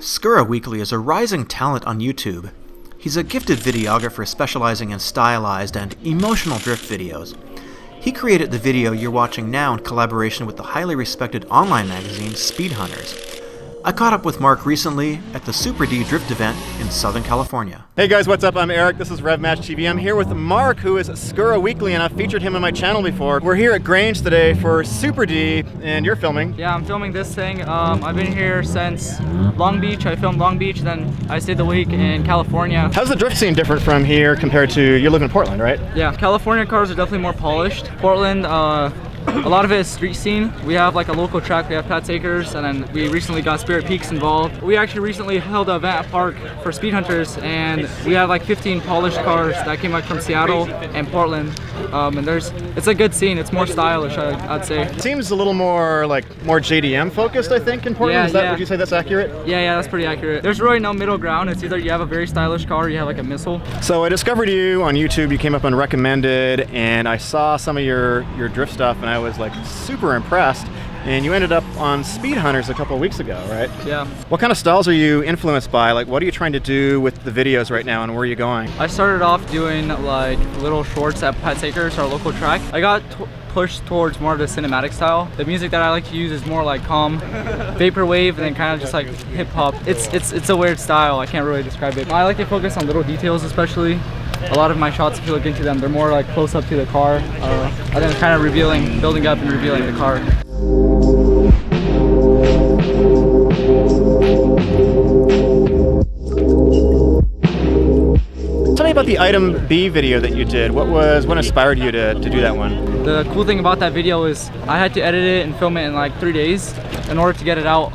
Skura Weekly is a rising talent on YouTube. He's a gifted videographer specializing in stylized and emotional drift videos. He created the video you're watching now in collaboration with the highly respected online magazine Speed Hunters. I caught up with Mark recently at the Super D Drift event in Southern California. Hey guys, what's up? I'm Eric. This is RevMatchTV. I'm here with Mark, who is Skura Weekly, and I've featured him on my channel before. We're here at Grange today for Super D, and you're filming. Yeah, I'm filming this thing. I've been here since Long Beach. I filmed Long Beach, then I stayed the week in California. How's the drift scene different from here compared to, you live in Portland, right? Yeah, California cars are definitely more polished. Portland, a lot of it is street scene. We have like a local track, we have Pat's Acres, and then we recently got Spirit Peaks involved. We actually recently held an event at Park for Speed Hunters, and we have like 15 polished cars that came like from Seattle and Portland. And it's a good scene. It's more stylish, I'd say. It seems a little more JDM focused, I think, in Portland. Yeah, Would you say that's accurate? Yeah, that's pretty accurate. There's really no middle ground. It's either you have a very stylish car or you have like a missile. So I discovered you on YouTube. You came up on recommended, and I saw some of your drift stuff, and I was like super impressed. And you ended up on Speed Hunters a couple of weeks ago, right? Yeah. What kind of styles are you influenced by? Like, what are you trying to do with the videos right now, and where are you going? I started off doing like little shorts at Pat's Acres, our local track. I got pushed towards more of the cinematic style. The music that I like to use is more like calm, vaporwave, and then kind of just like hip hop. It's a weird style. I can't really describe it. I like to focus on little details, especially. A lot of my shots, if you look into them, they're more like close up to the car, and then kind of building up and revealing the car. Tell me about the Item B video that you did. What inspired you to do that one? The cool thing about that video is I had to edit it and film it in like 3 days in order to get it out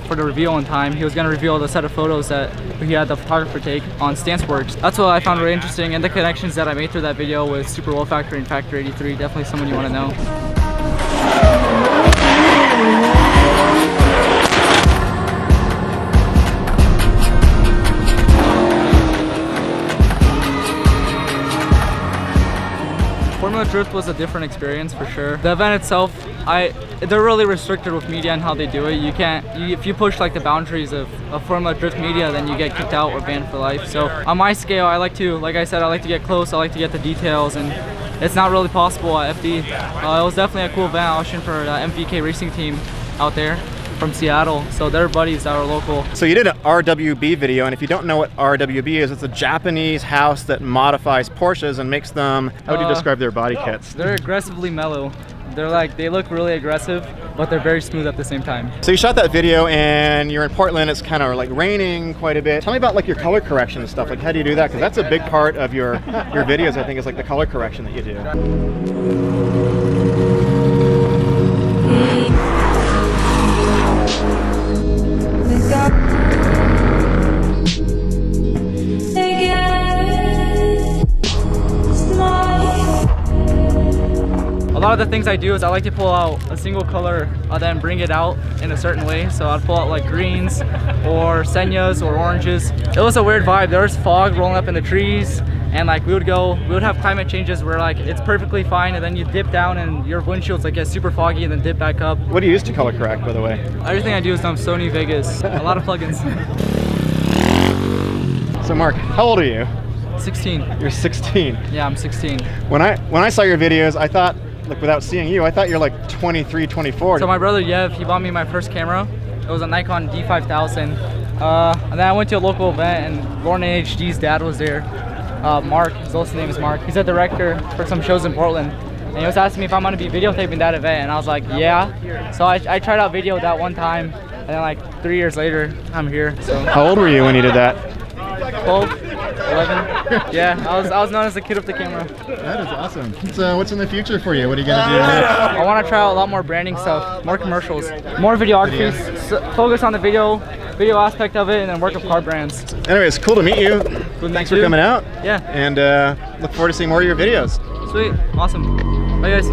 for the reveal in time. He was going to reveal the set of photos that he had the photographer take on StanceWorks. That's what I found really interesting, and the connections that I made through that video with Super Low Factor and Factor 83, definitely someone you want to know. Formula Drift was a different experience for sure. The event itself, they're really restricted with media and how they do it. If you push like the boundaries of Formula Drift media, then you get kicked out or banned for life. So on my scale, I like to get close, I like to get the details, and it's not really possible at FD. It was definitely a cool event. I was shooting for the MVK racing team out there from Seattle, so they're buddies that are local. So you did an RWB video, and if you don't know what RWB is, it's a Japanese house that modifies Porsches and makes them, how would you describe their body kits? They're aggressively mellow. They look really aggressive, but they're very smooth at the same time. So you shot that video, and you're in Portland. It's kind of like raining quite a bit. Tell me about like your color correction and stuff. Like, how do you do that? Because that's a big part of your videos, I think, is like the color correction that you do. A lot of the things I do is I like to pull out a single color and then bring it out in a certain way. So I'd pull out like greens or senyas or oranges. It was a weird vibe. There was fog rolling up in the trees, and like we would have climate changes where like it's perfectly fine, and then you dip down and your windshields like get super foggy and then dip back up. What do you use to color correct, by the way? Everything I do is on Sony Vegas. A lot of plugins. So Mark, how old are you? 16. You're 16. Yeah, I'm 16. When I saw your videos, I thought, like, without seeing you, I thought you're like 23, 24. So my brother Yev, he bought me my first camera. It was a Nikon D5000. And then I went to a local event, and Lauren HD's dad was there. Mark, his oldest name is Mark. He's a director for some shows in Portland. And he was asking me if I'm gonna be videotaping that event, and I was like, yeah. So I tried out video that one time, and then like 3 years later, I'm here. So. How old were you when you did that? 12, 11. Yeah, I was known as the kid with the camera. That is awesome. So what's in the future for you? What are you gonna do next? I want to try out a lot more branding stuff, more commercials, more videography, focus on the video aspect of it, and then work with car brands. Anyways, cool to meet you. Thanks for coming out. Yeah. And look forward to seeing more of your videos. Sweet, awesome. Bye guys.